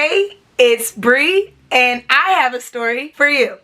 Hey, it's Bri, and I have a story for you.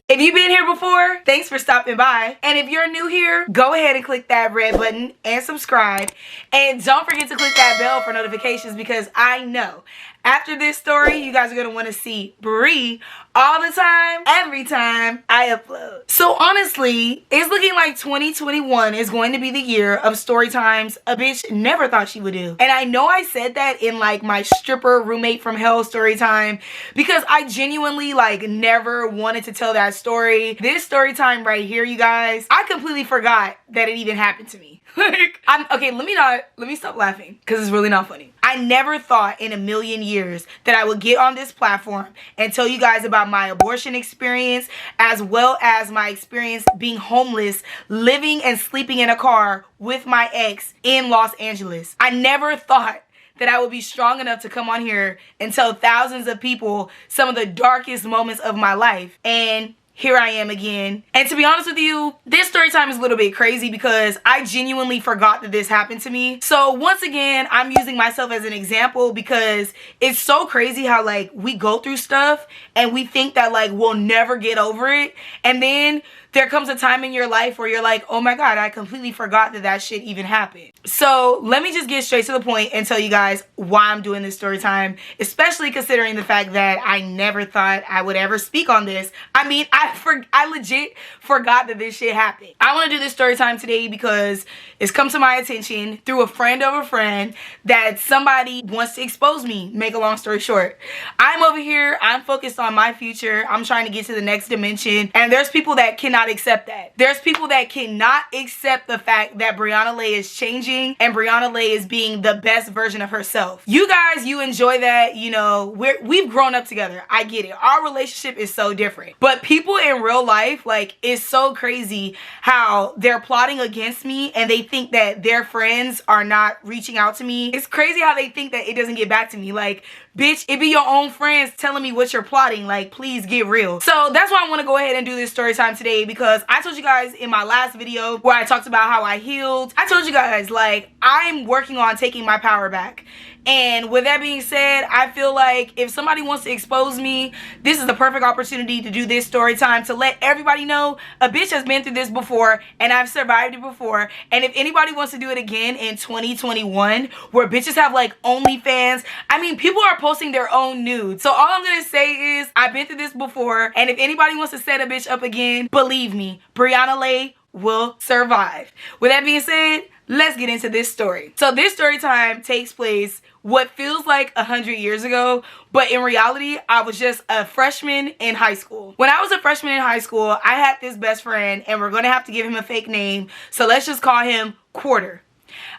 If you've been here before, thanks for stopping by. And if you're new here, go ahead and click that red button and subscribe. And don't forget to click that bell for notifications, because I know after this story, you guys are going to want to see Bri all the time, every time I upload. So honestly, it's looking like 2021 is going to be the year of story times a bitch never thought she would do. And I know I said that in like my stripper roommate from hell story time, because I genuinely like never wanted to tell that story. This story time right here, you guys, I completely forgot that it even happened to me. Like, okay, let me stop laughing, because it's really not funny. I never thought in a million years that I would get on this platform and tell you guys about my abortion experience, as well as my experience being homeless, living and sleeping in a car with my ex in Los Angeles. I never thought that I would be strong enough to come on here and tell thousands of people some of the darkest moments of my life. And here I am again. And to be honest with you, this story time is a little bit crazy because I genuinely forgot that this happened to me. So once again, I'm using myself as an example because it's so crazy how like we go through stuff and we think that like we'll never get over it. And then there comes a time in your life where you're like, oh my God, I completely forgot that that shit even happened. So let me just get straight to the point and tell you guys why I'm doing this story time, especially considering the fact that I never thought I would ever speak on this. I mean, I legit forgot that this shit happened. I want to do this story time today because it's come to my attention through a friend of a friend that somebody wants to expose me. Make a long story short, I'm over here, I'm focused on my future, I'm trying to get to the next dimension, and there's people that cannot accept that. There's people that cannot accept the fact that Brianna Lay is changing and Brianna Lay is being the best version of herself. You guys, you enjoy that, you know, we've grown up together. I get it. Our relationship is so different. But people in real life, like, it's so crazy how they're plotting against me and they think that their friends are not reaching out to me. It's crazy how they think that it doesn't get back to me. Like, bitch, it be your own friends telling me what you're plotting. Like, please get real. So that's why I want to go ahead and do this story time today, because I told you guys in my last video where I talked about how I healed, I told you guys, like, I'm working on taking my power back. And with that being said, I feel like if somebody wants to expose me, this is the perfect opportunity to do this story time, to let everybody know a bitch has been through this before and I've survived it before. And if anybody wants to do it again in 2021, where bitches have like OnlyFans, I mean, people are posting their own nudes. So all I'm gonna say is I've been through this before, and if anybody wants to set a bitch up again, believe me, Brianna Lay will survive. With that being said, let's get into this story. So this story time takes place what feels like 100 years ago, but in reality, I was just a freshman in high school. When I was a freshman in high school, I had this best friend, and we're gonna have to give him a fake name, so let's just call him Quarter.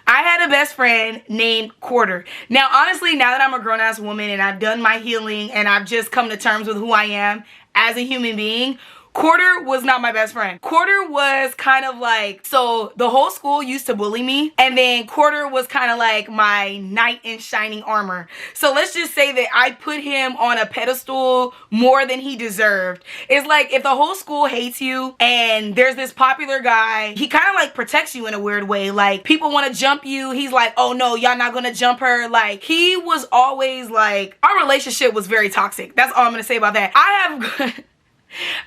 I had a best friend named Quarter. Now, honestly, now that I'm a grown-ass woman and I've done my healing and I've just come to terms with who I am as a human being, Quarter was not my best friend. Quarter was kind of like, so the whole school used to bully me, and then Quarter was kind of like my knight in shining armor. So let's just say that I put him on a pedestal more than he deserved. It's like if the whole school hates you and there's this popular guy, he kind of like protects you in a weird way. Like, people want to jump you, he's like, oh no, y'all not gonna jump her. Like, he was always like, our relationship was very toxic. That's all I'm gonna say about that.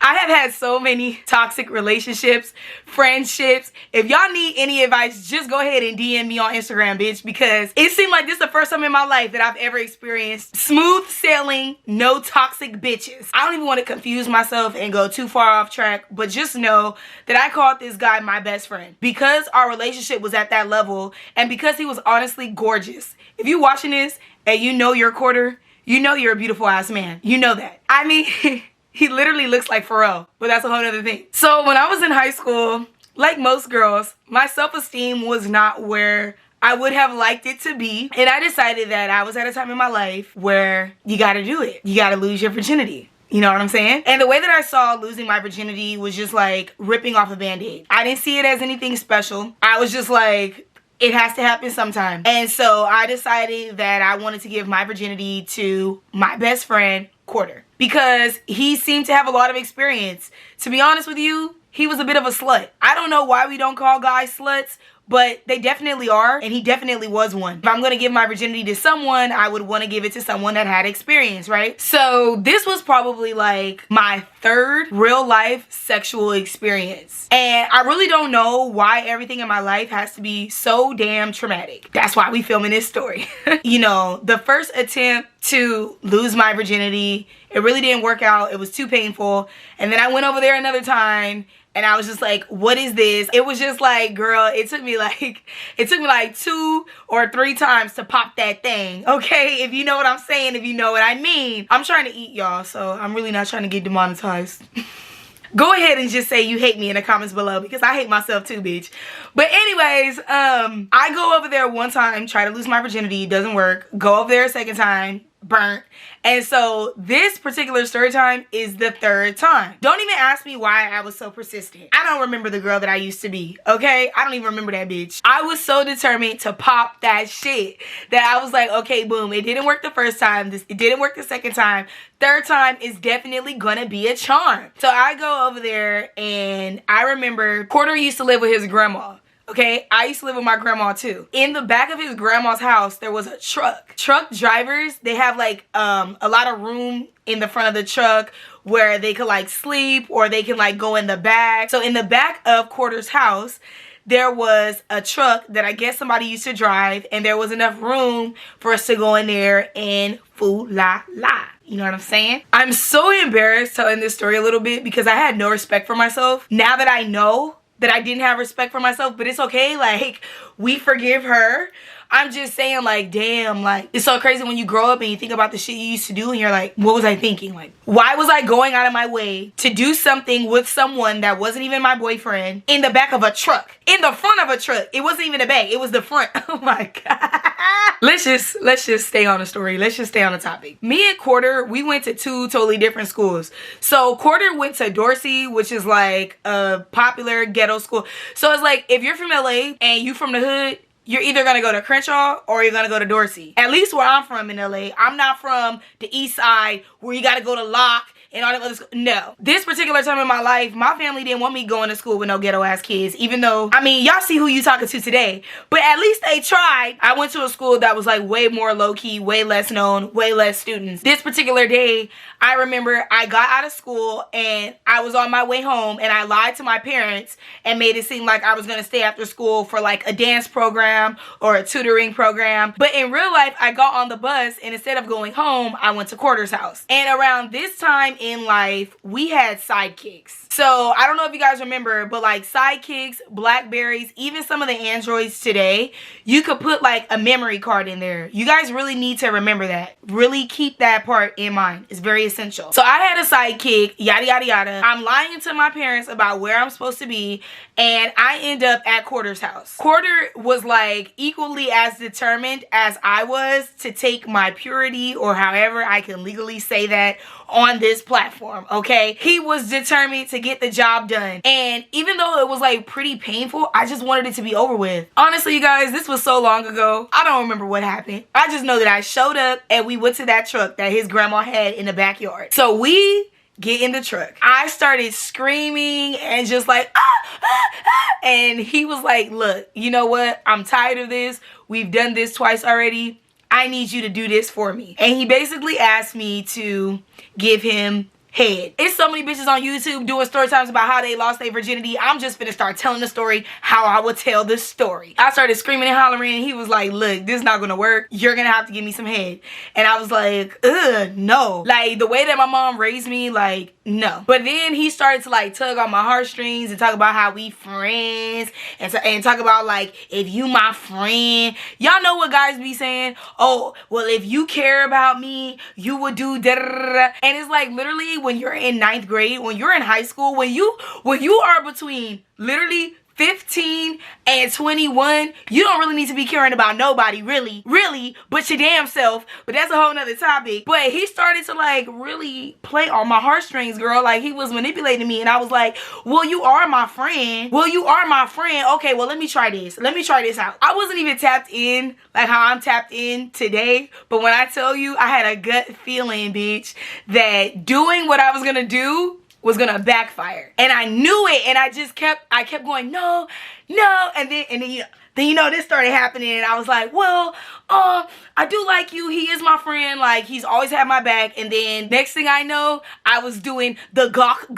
I have had so many toxic relationships, friendships. If y'all need any advice, just go ahead and DM me on Instagram, bitch, because it seemed like this is the first time in my life that I've ever experienced smooth sailing, no toxic bitches. I don't even want to confuse myself and go too far off track, but just know that I called this guy my best friend because our relationship was at that level and because he was honestly gorgeous. If you're watching this and you know you're Quarter, you know you're a beautiful ass man. You know that. I mean... He literally looks like Pharrell, but that's a whole other thing. So when I was in high school, like most girls, my self-esteem was not where I would have liked it to be. And I decided that I was at a time in my life where you gotta do it. You gotta lose your virginity. You know what I'm saying? And the way that I saw losing my virginity was just like ripping off a band-aid. I didn't see it as anything special. I was just like, it has to happen sometime. And so I decided that I wanted to give my virginity to my best friend, Quarter, because he seemed to have a lot of experience. To be honest with you, he was a bit of a slut. I don't know why we don't call guys sluts, but they definitely are, and he definitely was one. If I'm gonna give my virginity to someone, I would want to give it to someone that had experience, right? So this was probably like my third real life sexual experience. And I really don't know why everything in my life has to be so damn traumatic. That's why we filming this story. You know, the first attempt to lose my virginity, it really didn't work out. It was too painful. And then I went over there another time, and I was just like, what is this? It was just like, girl, it took me like 2 or 3 times to pop that thing, okay? If you know what I'm saying, if you know what I mean. I'm trying to eat, y'all, so I'm really not trying to get demonetized. Go ahead and just say you hate me in the comments below, because I hate myself too, bitch. But anyways, I go over there one time, try to lose my virginity, doesn't work. Go over there a second time, burnt. And so this particular story time is the 3rd time. Don't even ask me why I was so persistent. I don't remember the girl that I used to be, okay? I don't even remember that bitch. I was so determined to pop that shit that I was like, okay, boom, it didn't work the first time. It didn't work the second time. 3rd time is definitely gonna be a charm. So I go over there, and I remember Porter used to live with his grandma. Okay, I used to live with my grandma too. In the back of his grandma's house, there was a truck. Truck drivers, they have like a lot of room in the front of the truck where they could like sleep, or they can like go in the back. So in the back of Porter's house, there was a truck that I guess somebody used to drive, and there was enough room for us to go in there and la. You know what I'm saying? I'm so embarrassed telling this story a little bit because I had no respect for myself. Now that I know that I didn't have respect for myself, but it's okay, like, we forgive her. I'm just saying, like, damn, like, it's so crazy when you grow up and you think about the shit you used to do, and you're like, what was I thinking? Like, why was I going out of my way to do something with someone that wasn't even my boyfriend in the back of a truck? In the front of a truck. It wasn't even the back, it was the front. Oh my God. Let's just stay on the story. Let's just stay on the topic. Me and Quarter, we went to 2 totally different schools. So Quarter went to Dorsey, which is like a popular ghetto school. So it's like, if you're from LA and you from the hood, you're either gonna go to Crenshaw or you're gonna go to Dorsey. At least where I'm from in LA. I'm not from the east side where you gotta go to Locke and all that other stuff. No. This particular time in my life, my family didn't want me going to school with no ghetto ass kids, even though, I mean, y'all see who you talking to today, but at least they tried. I went to a school that was like way more low-key, way less known, way less students. This particular day, I remember I got out of school and I was on my way home, and I lied to my parents and made it seem like I was gonna stay after school for like a dance program or a tutoring program. But in real life, I got on the bus, and instead of going home, I went to Quarter's house. And around this time in life, we had sidekicks. So I don't know if you guys remember, but like sidekicks, Blackberries, even some of the Androids today, you could put like a memory card in there. You guys really need to remember that. Really keep that part in mind. It's very essential. So I had a sidekick, yada yada yada. I'm lying to my parents about where I'm supposed to be, and I end up at Quarter's house. Quarter was like equally as determined as I was to take my purity, or however I can legally say that, on this platform, okay? He was determined to get the job done. And even though it was like pretty painful, I just wanted it to be over with. Honestly, you guys, this was so long ago. I don't remember what happened. I just know that I showed up and we went to that truck that his grandma had in the backyard. So we get in the truck. I started screaming and just like, and he was like, look, you know what? I'm tired of this. We've done this twice already. I need you to do this for me. And he basically asked me to give him head. It's so many bitches on YouTube doing story times about how they lost their virginity. I'm just finna start telling the story how I would tell this story. I started screaming and hollering, and he was like, look, this is not gonna work. You're gonna have to give me some head. And I was like, ugh, no. Like, the way that my mom raised me, like, no. But then he started to like tug on my heartstrings and talk about how we friends, and talk about like, if you my friend. Y'all know what guys be saying? Oh, well, if you care about me, you would do da da da. And it's like, literally, when you're in 9th grade, when you're in high school, when you are between literally 15 and 21, you don't really need to be caring about nobody, really, but your damn self. But that's a whole nother topic. But he started to like really play on my heartstrings, girl. Like, he was manipulating me, and I was like, well, you are my friend. Well, you are my friend. Okay, well, let me try this. Let me try this out. I wasn't even tapped in like how I'm tapped in today. But when I tell you, I had a gut feeling, bitch, that doing what I was gonna do was gonna backfire. And I knew it, and I kept going, no, no, and then you know, this started happening, and I was like, well, I do like you. He is my friend. Like, he's always had my back. And then next thing I know, I was doing the gawk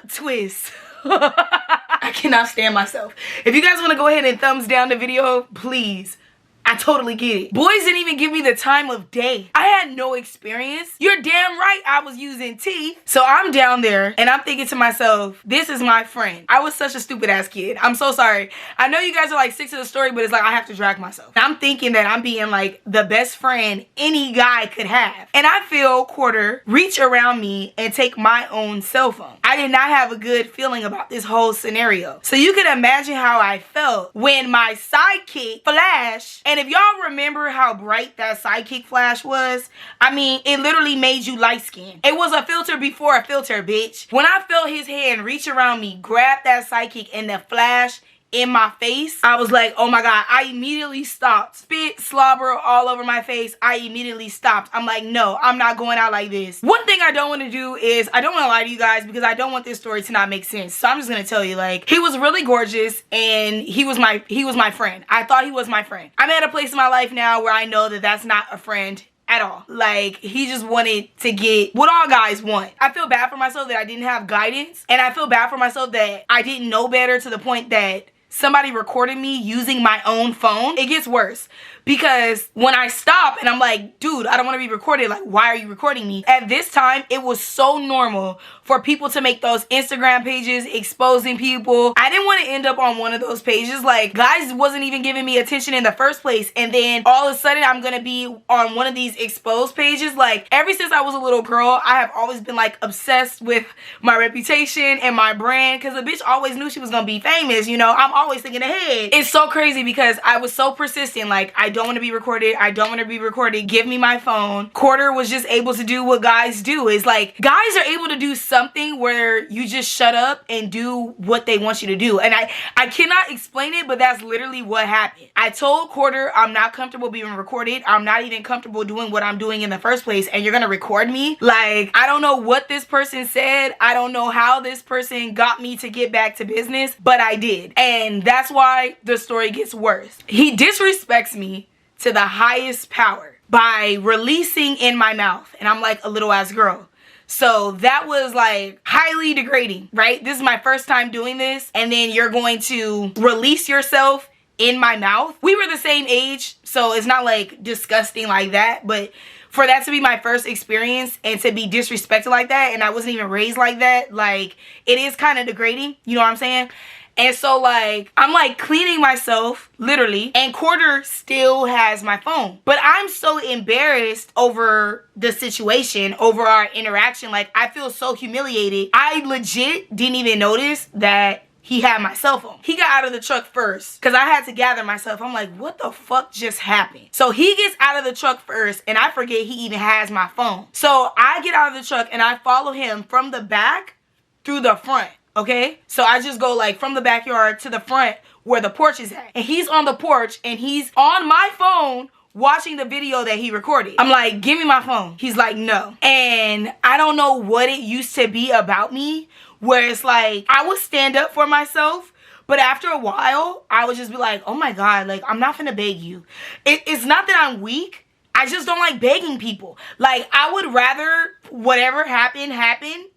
twist. I cannot stand myself. If you guys want to go ahead and thumbs down the video, please. I totally get it. Boys didn't even give me the time of day. I had no experience. You're damn right I was using teeth. So I'm down there and I'm thinking to myself, this is my friend. I was such a stupid ass kid. I'm so sorry. I know you guys are like sick to the story, but it's like I have to drag myself. I'm thinking that I'm being like the best friend any guy could have. And I feel Quarter reach around me and take my own cell phone. I did not have a good feeling about this whole scenario. So you can imagine how I felt when my sidekick flashed. And if y'all remember how bright that sidekick flash was, I mean, it literally made you light skinned. It was a filter before a filter, bitch. When I felt his hand reach around me, grab that sidekick, and the flash in my face, I was like, oh my God. I immediately stopped. Spit, slobber all over my face. I immediately stopped. I'm like, no, I'm not going out like this. One thing I don't want to do is, I don't want to lie to you guys because I don't want this story to not make sense. So I'm just going to tell you, like, he was really gorgeous and he was my friend. I thought he was my friend. I'm at a place in my life now where I know that that's not a friend at all. Like, he just wanted to get what all guys want. I feel bad for myself that I didn't have guidance, and I feel bad for myself that I didn't know better to the point that somebody recorded me using my own phone. It gets worse because when I stop and I'm like, dude, I don't want to be recorded. Like, why are you recording me? At this time, it was so normal for people to make those Instagram pages exposing people. I didn't want to end up on one of those pages. Like, guys wasn't even giving me attention in the first place. And then all of a sudden, I'm going to be on one of these exposed pages. Like, ever since I was a little girl, I have always been like obsessed with my reputation and my brand because the bitch always knew she was going to be famous. You know, I'm always thinking ahead. It's so crazy because I was so persistent. Like, I don't want to be recorded. I don't want to be recorded. Give me my phone. Quarter was just able to do what guys do. Is like, guys are able to do something where you just shut up and do what they want you to do. And I cannot explain it, but that's literally what happened. I told Quarter I'm not comfortable being recorded. I'm not even comfortable doing what I'm doing in the first place. And you're going to record me? Like, I don't know what this person said. I don't know how this person got me to get back to business, but I did. And that's why the story gets worse. He disrespects me to the highest power by releasing in my mouth. And I'm like a little ass girl. So that was like highly degrading, right? This is my first time doing this. And then you're going to release yourself in my mouth. We were the same age, so it's not like disgusting like that. But for that to be my first experience and to be disrespected like that, and I wasn't even raised like that, like, it is kind of degrading. You know what I'm saying? And so, like, I'm like cleaning myself, literally, and Quarter still has my phone. But I'm so embarrassed over the situation, over our interaction. Like, I feel so humiliated. I legit didn't even notice that he had my cell phone. He got out of the truck first because I had to gather myself. I'm like, what the fuck just happened? So he gets out of the truck first and I forget he even has my phone. So I get out of the truck and I follow him from the back through the front. Okay, so I just go like from the backyard to the front where the porch is at. And he's on the porch and he's on my phone watching the video that he recorded. I'm like, give me my phone. He's like, no. And I don't know what it used to be about me where it's like I would stand up for myself. But after a while, I would just be like, oh my God, like, I'm not finna beg you. It's not that I'm weak. I just don't like begging people. Like, I would rather whatever happen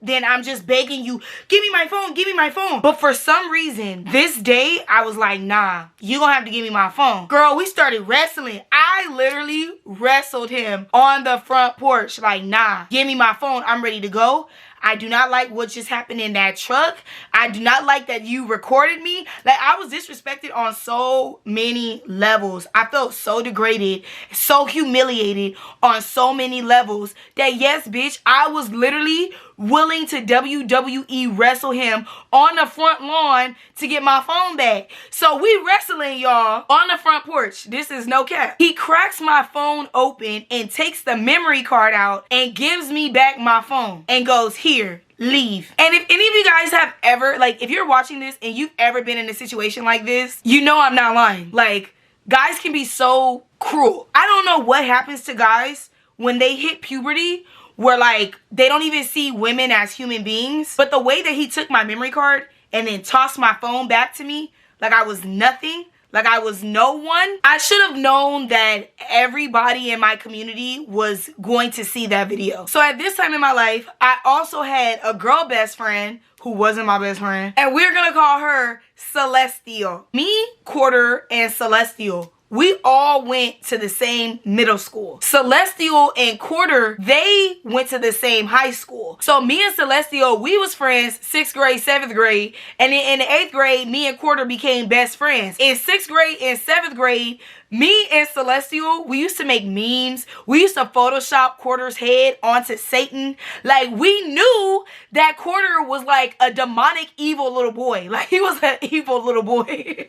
than I'm just begging you, give me my phone, give me my phone. But for some reason, this day, I was like, nah, you gonna have to give me my phone. Girl, we started wrestling. I literally wrestled him on the front porch. Like, nah, give me my phone. I'm ready to go. I do not like what just happened in that truck. I do not like that you recorded me. Like, I was disrespected on so many levels. I felt so degraded, so humiliated on so many levels that, yes, bitch, I was literally willing to WWE wrestle him on the front lawn to get my phone back. So we wrestling, y'all, on the front porch. This is no cap. He cracks my phone open and takes the memory card out and gives me back my phone and goes, here, leave. And if any of you guys have ever, like, if you're watching this and you've ever been in a situation like this, you know I'm not lying. Like, guys can be so cruel. I don't know what happens to guys when they hit puberty, where like they don't even see women as human beings. But the way that he took my memory card and then tossed my phone back to me like I was nothing, like I was no one, I should have known that everybody in my community was going to see that video. So at this time in my life, I also had a girl best friend who wasn't my best friend, and we're gonna call her Celestial. Me, Quarter, and Celestial, we all went to the same middle school. Celestial and Quarter, they went to the same high school. So me and Celestial, we was friends 6th grade, 7th grade. And then in the 8th grade, me and Quarter became best friends. In 6th grade and 7th grade, me and Celestial, we used to make memes. We used to Photoshop Quarter's head onto Satan. Like, we knew that Quarter was like a demonic, evil little boy. Like, he was an evil little boy.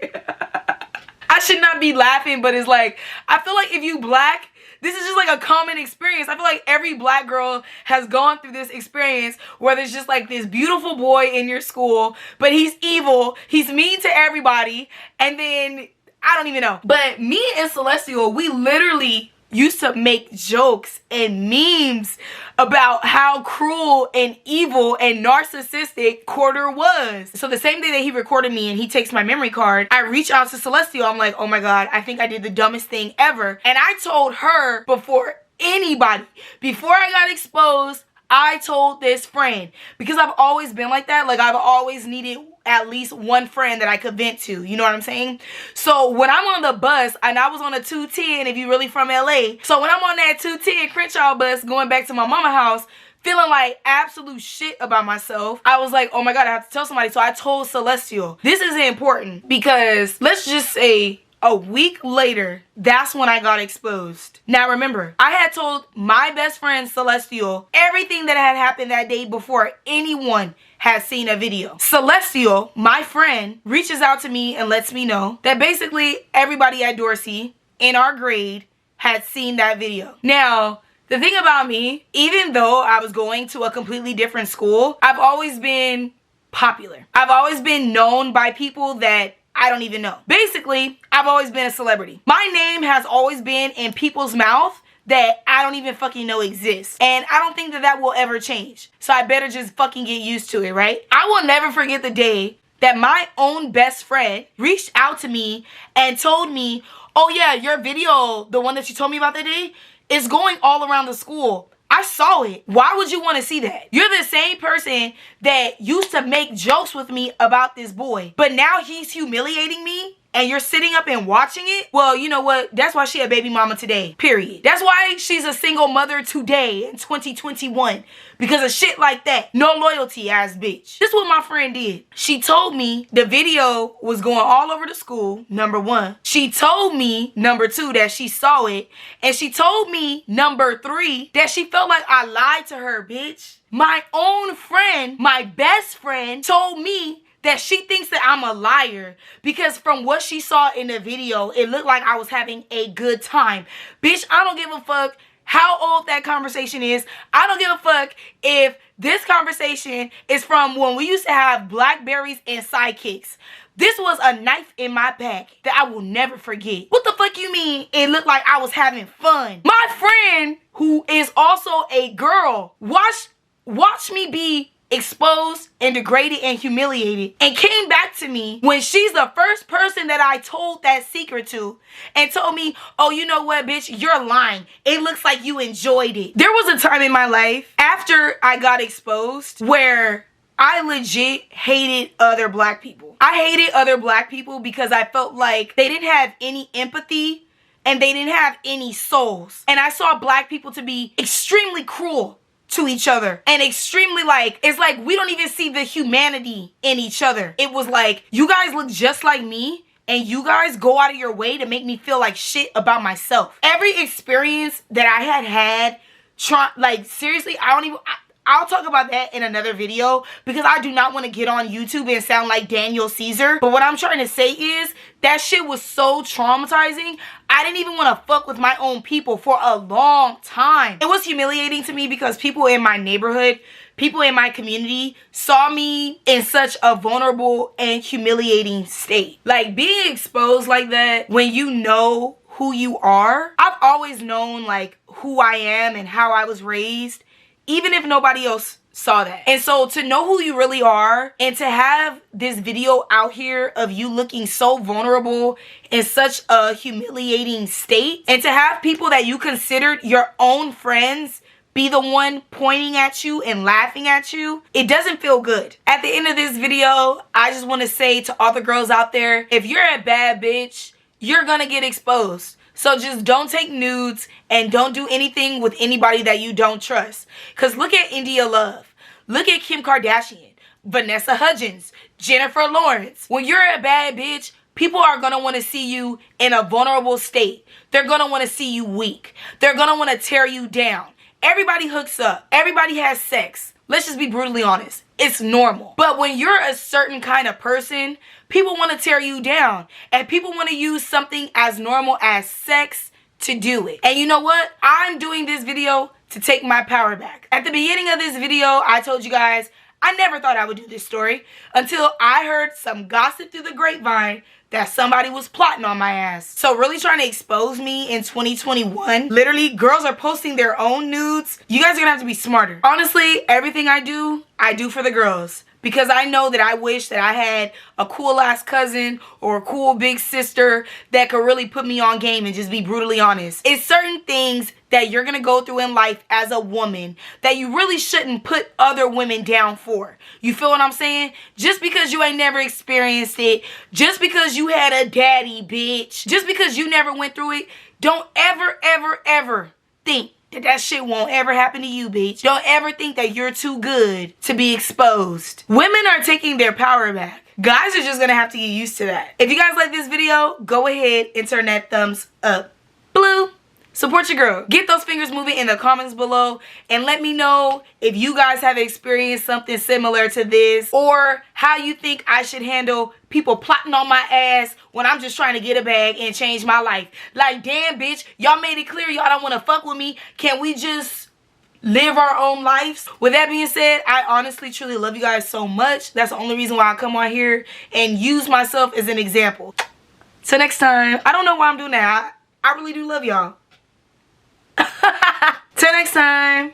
I should not be laughing, but it's like, I feel like if you black, this is just like a common experience. I feel like every black girl has gone through this experience where there's just like this beautiful boy in your school, but he's evil, he's mean to everybody, and then, I don't even know. But me and Celestial, we literally used to make jokes and memes about how cruel and evil and narcissistic Quarter was. So the same day that he recorded me and he takes my memory card, I reach out to Celestial. I'm like, oh my God, I think I did the dumbest thing ever. And I told her before anybody, before I got exposed, I told this friend, because I've always been like that. Like, I've always needed at least one friend that I could vent to. You know what I'm saying? So when I'm on the bus, and I was on a 210 if you're really from LA. So when I'm on that 210 Crenshaw bus going back to my mama's house, feeling like absolute shit about myself, I was like, oh my God, I have to tell somebody. So I told Celestial. This is important because let's just say a week later, that's when I got exposed. Now remember, I had told my best friend Celestial everything that had happened that day before anyone had seen a video. Celestial, my friend, reaches out to me and lets me know that basically everybody at Dorsey in our grade had seen that video. Now, the thing about me, even though I was going to a completely different school, I've always been popular. I've always been known by people that I don't even know. Basically, I've always been a celebrity. My name has always been in people's mouth that I don't even fucking know exists. And I don't think that that will ever change. So I better just fucking get used to it, right? I will never forget the day that my own best friend reached out to me and told me, oh yeah, your video, the one that you told me about that day, is going all around the school. I saw it. Why would you want to see that? You're the same person that used to make jokes with me about this boy, but now he's humiliating me and you're sitting up and watching it? Well, you know what? That's why she a baby mama today, period. That's why she's a single mother today in 2021. Because of shit like that. No loyalty ass bitch. This is what my friend did. She told me the video was going all over the school, number one. She told me, number two, that she saw it. And she told me, number three, that she felt like I lied to her, bitch. My own friend, my best friend, told me that she thinks that I'm a liar because from what she saw in the video, it looked like I was having a good time. Bitch, I don't give a fuck how old that conversation is. I don't give a fuck if this conversation is from when we used to have Blackberries and sidekicks. This was a knife in my back that I will never forget. What the fuck you mean it looked like I was having fun? My friend, who is also a girl, watch me be exposed and degraded and humiliated, and came back to me when she's the first person that I told that secret to and told me, oh, you know what, bitch, you're lying. It looks like you enjoyed it. There was a time in my life after I got exposed where I legit hated other black people. I hated other black people because I felt like they didn't have any empathy and they didn't have any souls. And I saw black people to be extremely cruel to each other and extremely like, it's like we don't even see the humanity in each other. It was like, you guys look just like me and you guys go out of your way to make me feel like shit about myself. Every experience that I had like seriously, I'll talk about that in another video because I do not want to get on YouTube and sound like Daniel Caesar. But what I'm trying to say is that shit was so traumatizing. I didn't even want to fuck with my own people for a long time. It was humiliating to me because people in my neighborhood, people in my community saw me in such a vulnerable and humiliating state. Like being exposed like that when you know who you are. I've always known like who I am and how I was raised. even if nobody else saw that. And so to know who you really are and to have this video out here of you looking so vulnerable in such a humiliating state, and to have people that you considered your own friends be the one pointing at you and laughing at you, it doesn't feel good. At the end of this video, I just want to say to all the girls out there, if you're a bad bitch, you're gonna get exposed. So just don't take nudes and don't do anything with anybody that you don't trust. Because look at India Love. Look at Kim Kardashian, Vanessa Hudgens, Jennifer Lawrence. When you're a bad bitch, people are going to want to see you in a vulnerable state. They're going to want to see you weak. They're going to want to tear you down. Everybody hooks up. Everybody has sex. Let's just be brutally honest. It's normal. But when you're a certain kind of person, people want to tear you down. And people want to use something as normal as sex to do it. And you know what? I'm doing this video to take my power back. At the beginning of this video, I told you guys I never thought I would do this story until I heard some gossip through the grapevine that somebody was plotting on my ass. So really trying to expose me in 2021. Literally, girls are posting their own nudes. You guys are gonna have to be smarter. Honestly, everything I do for the girls. Because I know that I wish that I had a cool ass cousin or a cool big sister that could really put me on game and just be brutally honest. It's certain things that you're going to go through in life as a woman that you really shouldn't put other women down for. You feel what I'm saying? Just because you ain't never experienced it, just because you had a daddy, bitch, just because you never went through it, don't ever, ever, ever think that shit won't ever happen to you, bitch. Don't ever think that you're too good to be exposed. Women are taking their power back. Guys are just gonna have to get used to that. If you guys like this video, go ahead and turn that thumbs up. Blue. Support your girl. Get those fingers moving in the comments below and let me know if you guys have experienced something similar to this, or how you think I should handle people plotting on my ass when I'm just trying to get a bag and change my life. Like, damn, bitch, y'all made it clear y'all don't want to fuck with me. Can we just live our own lives? With that being said, I honestly, truly love you guys so much. That's the only reason why I come on here and use myself as an example. Till next time. I don't know why I'm doing that. I really do love y'all. Till next time.